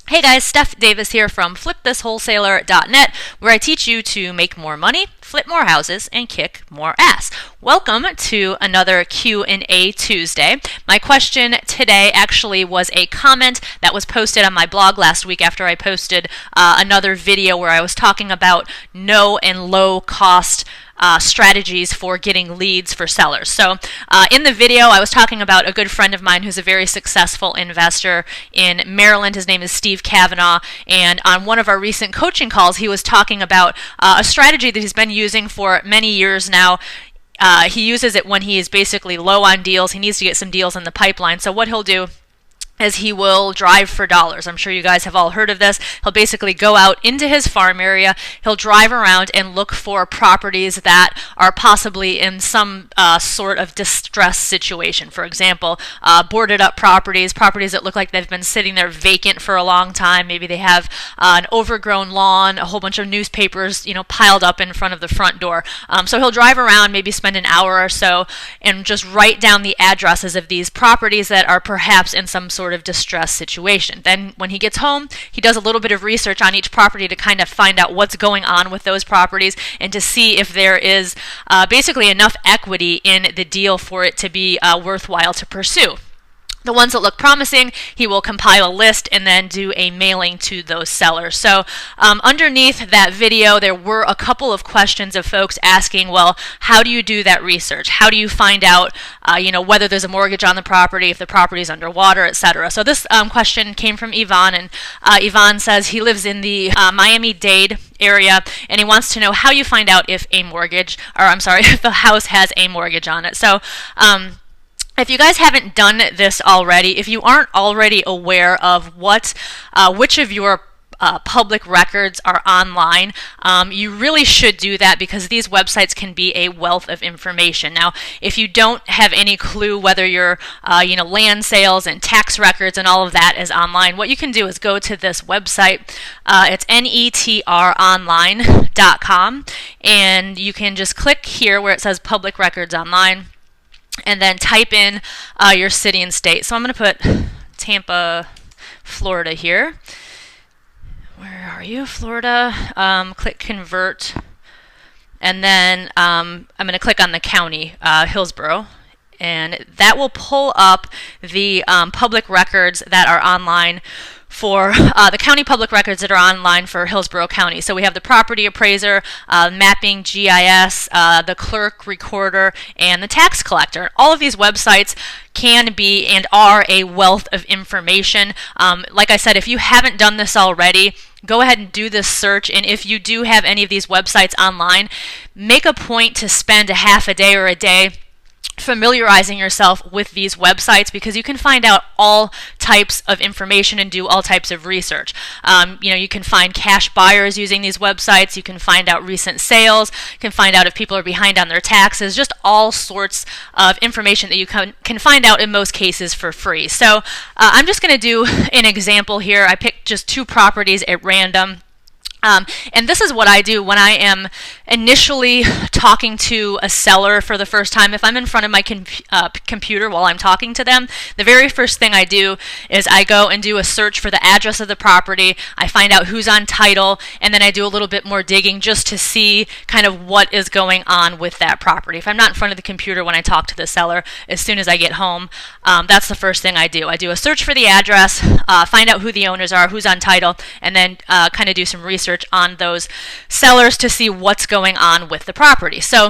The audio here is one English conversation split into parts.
Hey guys, Steph Davis here from flipthiswholesaler.net, where I teach you to make more money, flip more houses, and kick more ass. Welcome to another Q&A Tuesday. My question today actually was a comment that was posted on my blog last week after I posted another video where I was talking about no and low cost strategies for getting leads for sellers. So in the video, I was talking about a good friend of mine who's a very successful investor in Maryland. His name is Steve Kavanaugh, and on one of our recent coaching calls, he was talking about a strategy that he's been using for many years now. He uses it when he is basically low on deals. He needs to get some deals in the pipeline. So what he'll do is he will drive for dollars. I'm sure you guys have all heard of this. He'll basically go out into his farm area, he'll drive around and look for properties that are possibly in some sort of distress situation. For example, boarded up properties that look like they've been sitting there vacant for a long time. Maybe they have an overgrown lawn, a whole bunch of newspapers, piled up in front of the front door. So he'll drive around, maybe spend an hour or so, and just write down the addresses of these properties that are perhaps in some sort of distress situation. Then when he gets home, he does a little bit of research on each property to kind of find out what's going on with those properties and to see if there is basically enough equity in the deal for it to be worthwhile to pursue. The ones that look promising, he will compile a list and then do a mailing to those sellers. So underneath that video, there were a couple of questions of folks asking, well, how do you do that research? How do you find out, whether there's a mortgage on the property, if the property is underwater, etc. So this question came from Yvonne, and Yvonne says he lives in the Miami-Dade area, and he wants to know how you find out if if the house has a mortgage on it. So if you guys haven't done this already, if you aren't already aware of which of your public records are online, you really should do that because these websites can be a wealth of information. Now, if you don't have any clue whether your land sales and tax records and all of that is online, what you can do is go to this website. It's netronline.com, and you can just click here where it says Public Records Online, and then type in your city and state. So I'm going to put Tampa, Florida here. Where are you, Florida? Click convert, and then I'm going to click on the county, Hillsborough, and that will pull up the public records that are online for the county public records that are online for Hillsborough County. So we have the property appraiser, mapping GIS, the clerk, recorder, and the tax collector. All of these websites can be and are a wealth of information. Like I said, if you haven't done this already, go ahead and do this search, and if you do have any of these websites online, make a point to spend a half a day or a day familiarizing yourself with these websites, because you can find out all types of information and do all types of research. You can find cash buyers using these websites. You can find out recent sales. You can find out if people are behind on their taxes. Just all sorts of information that you can find out in most cases for free. So I'm just going to do an example here. I picked just two properties at random. And this is what I do when I am initially talking to a seller for the first time. If I'm in front of my computer while I'm talking to them, the very first thing I do is I go and do a search for the address of the property. I find out who's on title, and then I do a little bit more digging just to see kind of what is going on with that property. If I'm not in front of the computer when I talk to the seller, as soon as I get home, that's the first thing I do. I do a search for the address, find out who the owners are, who's on title, and then kind of do some research on those sellers to see what's going on with the property. So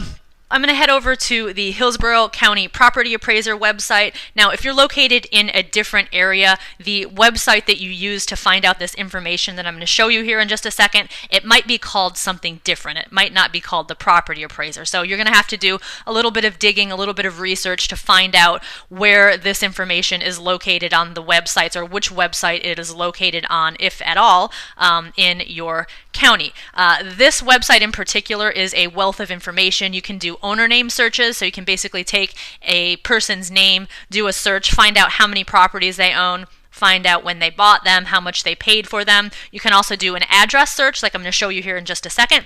I'm going to head over to the Hillsborough County Property Appraiser website. Now, if you're located in a different area, the website that you use to find out this information that I'm going to show you here in just a second, it might be called something different. It might not be called the Property Appraiser. So you're going to have to do a little bit of digging, a little bit of research to find out where this information is located on the websites, or which website it is located on, if at all, in your county. This website in particular is a wealth of information. You can do owner name searches, so you can basically take a person's name, do a search, find out how many properties they own, find out when they bought them, how much they paid for them. You can also do an address search, like I'm going to show you here in just a second.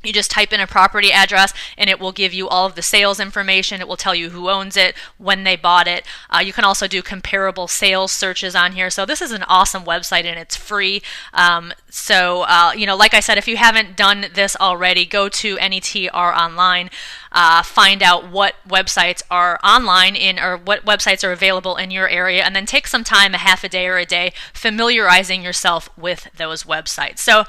You just type in a property address and it will give you all of the sales information. It will tell you who owns it, when they bought it. You can also do comparable sales searches on here. So this is an awesome website and it's free. Like I said, if you haven't done this already, go to NETR Online. Find out what websites are online or what websites are available in your area, and then take some time, a half a day or a day, familiarizing yourself with those websites. So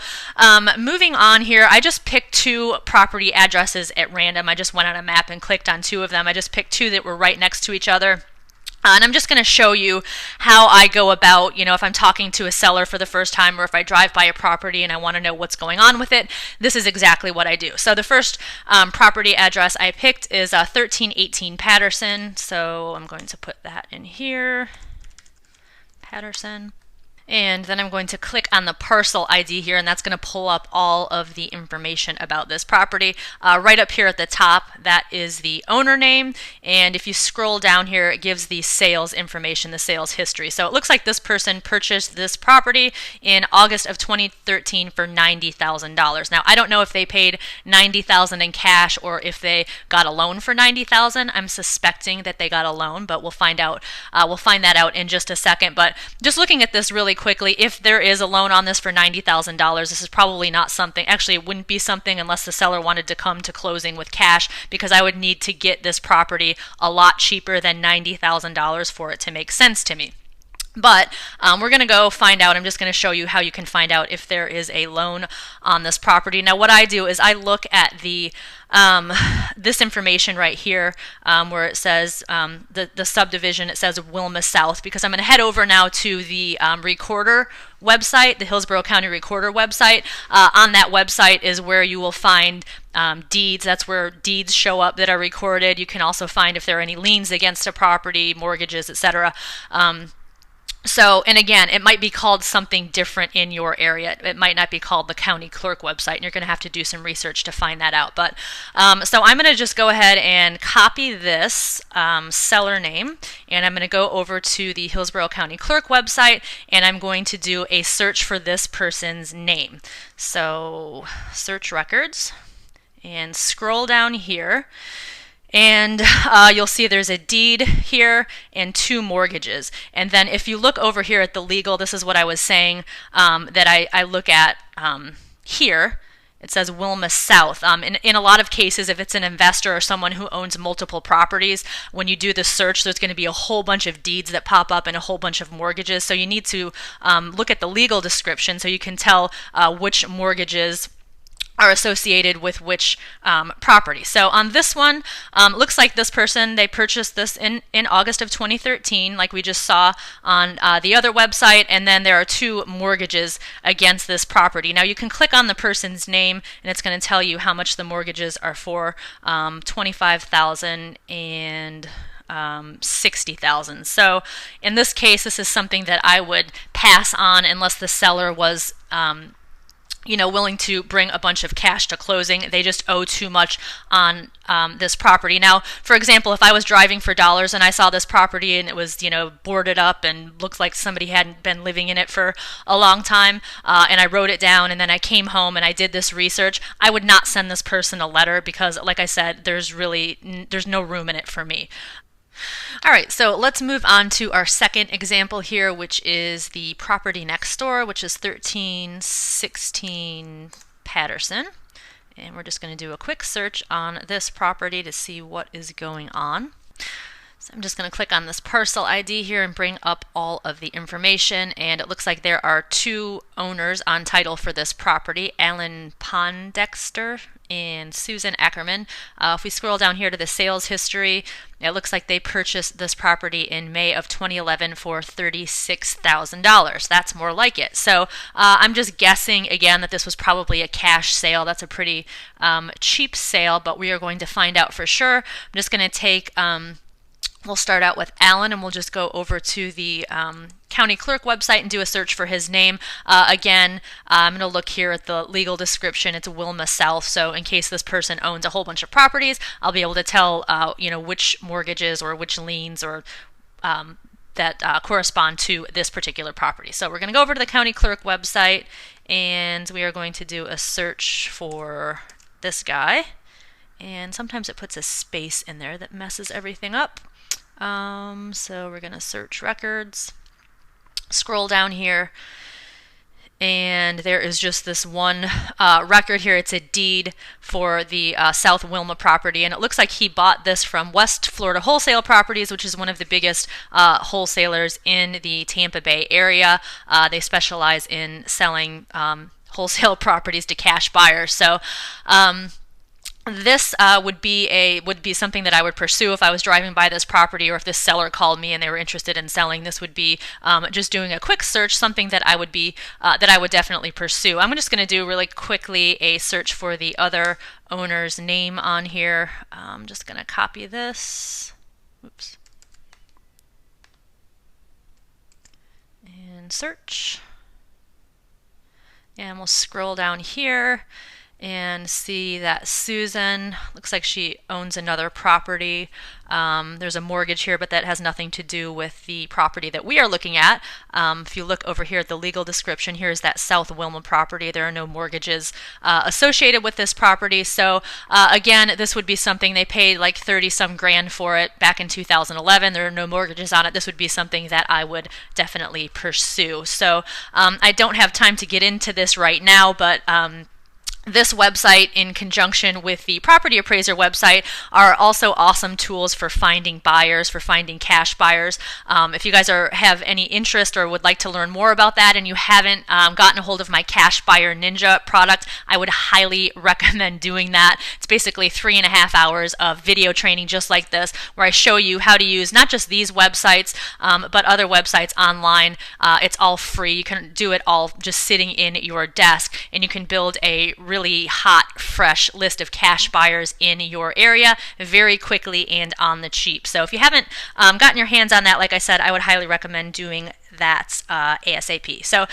moving on here, I just picked 2 property addresses at random. I just went on a map and clicked on 2 of them. I just picked 2 that were right next to each other. And I'm just going to show you how I go about, if I'm talking to a seller for the first time, or if I drive by a property and I want to know what's going on with it. This is exactly what I do. So the first property address I picked is 1318 Patterson. So I'm going to put that in here, Patterson. And then I'm going to click on the parcel ID here, and that's going to pull up all of the information about this property. Right up here at the top, that is the owner name. And if you scroll down here, it gives the sales information, the sales history. So it looks like this person purchased this property in August of 2013 for $90,000. Now, I don't know if they paid $90,000 in cash or if they got a loan for $90,000. I'm suspecting that they got a loan, but we'll find out. We'll find that out in just a second. But just looking at this really quickly, if there is a loan on this for $90,000, this is probably not something, actually it wouldn't be something unless the seller wanted to come to closing with cash, because I would need to get this property a lot cheaper than $90,000 for it to make sense to me. But we're going to go find out. I'm just going to show you how you can find out if there is a loan on this property. Now, what I do is I look at the this information right here where it says the subdivision. It says Wilma South, because I'm going to head over now to the recorder website, the Hillsborough County Recorder website. On that website is where you will find deeds. That's where deeds show up that are recorded. You can also find if there are any liens against a property, mortgages, etc. And again, it might be called something different in your area. It might not be called the county clerk website, and you're going to have to do some research to find that out. But so I'm going to just go ahead and copy this seller name, and I'm going to go over to the Hillsborough County Clerk website, and I'm going to do a search for this person's name. So search records, and scroll down here. And you'll see there's a deed here and 2 mortgages. And then if you look over here at the legal, this is what I was saying that I look at here. It says Wilma South. In a lot of cases, if it's an investor or someone who owns multiple properties, when you do the search, there's going to be a whole bunch of deeds that pop up and a whole bunch of mortgages. So you need to look at the legal description so you can tell which mortgages are associated with which property. So on this one, looks like this person, they purchased this in August of 2013, like we just saw on the other website, and then there are 2 mortgages against this property. Now you can click on the person's name, and it's going to tell you how much the mortgages are for, $25,000 and $60,000. So in this case, this is something that I would pass on unless the seller was willing to bring a bunch of cash to closing. They just owe too much on this property. Now, for example, if I was driving for dollars and I saw this property and it was, boarded up and looked like somebody hadn't been living in it for a long time, and I wrote it down and then I came home and I did this research, I would not send this person a letter because, like I said, there's no room in it for me. All right, so let's move on to our second example here, which is the property next door, which is 1316 Patterson. And we're just going to do a quick search on this property to see what is going on. So I'm just going to click on this parcel ID here and bring up all of the information, and it looks like there are 2 owners on title for this property, Alan Pondexter and Susan Ackerman. If we scroll down here to the sales history, it looks like they purchased this property in May of 2011 for $36,000. That's more like it. So I'm just guessing again that this was probably a cash sale. That's a pretty cheap sale, but we are going to find out for sure. I'm just going to take we'll start out with Alan, and we'll just go over to the county clerk website and do a search for his name. Again, I'm going to look here at the legal description. It's Wilma South, so in case this person owns a whole bunch of properties, I'll be able to tell which mortgages or which liens or that correspond to this particular property. So we're going to go over to the county clerk website, and we are going to do a search for this guy. And sometimes it puts a space in there that messes everything up. So we're going to search records, scroll down here, and there is just this one record here. It's a deed for the South Wilma property, and it looks like he bought this from West Florida Wholesale Properties, which is one of the biggest wholesalers in the Tampa Bay area. They specialize in selling wholesale properties to cash buyers. So this would be something that I would pursue if I was driving by this property, or if this seller called me and they were interested in selling. This would be just doing a quick search, something that I would definitely pursue. I'm just going to do really quickly a search for the other owner's name on here. I'm just going to copy this. Oops. And search. And we'll scroll down here and see that Susan looks like she owns another property. There's a mortgage here, but that has nothing to do with the property that we are looking at. If you look over here at the legal description, here's that South Wilma property. There are no mortgages associated with this property. So again, this would be something they paid like 30-some grand for it back in 2011. There are no mortgages on it. This would be something that I would definitely pursue. So I don't have time to get into this right now, but this website, in conjunction with the Property Appraiser website, are also awesome tools for finding buyers, for finding cash buyers. If you guys have any interest or would like to learn more about that, and you haven't gotten a hold of my Cash Buyer Ninja product, I would highly recommend doing that. It's basically 3.5 hours of video training just like this, where I show you how to use not just these websites, but other websites online. It's all free. You can do it all just sitting in your desk, and you can build a really hot, fresh list of cash buyers in your area very quickly and on the cheap. So if you haven't gotten your hands on that, like I said, I would highly recommend doing that ASAP. So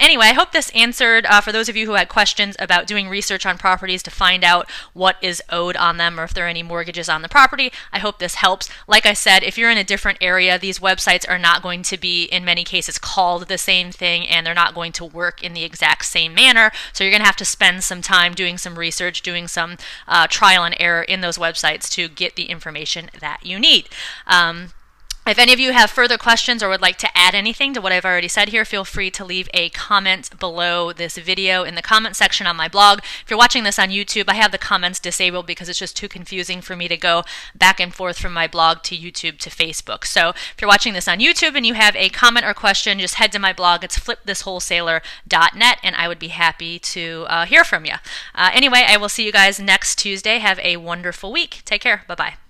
anyway, I hope this answered for those of you who had questions about doing research on properties to find out what is owed on them or if there are any mortgages on the property. I hope this helps. Like I said, if you're in a different area, these websites are not going to be, in many cases, called the same thing, and they're not going to work in the exact same manner. So you're going to have to spend some time doing some research, doing some trial and error in those websites to get the information that you need. If any of you have further questions or would like to add anything to what I've already said here, feel free to leave a comment below this video in the comment section on my blog. If you're watching this on YouTube, I have the comments disabled because it's just too confusing for me to go back and forth from my blog to YouTube to Facebook. So if you're watching this on YouTube and you have a comment or question, just head to my blog. It's flipthiswholesaler.net, and I would be happy to hear from you. Anyway, I will see you guys next Tuesday. Have a wonderful week. Take care. Bye-bye.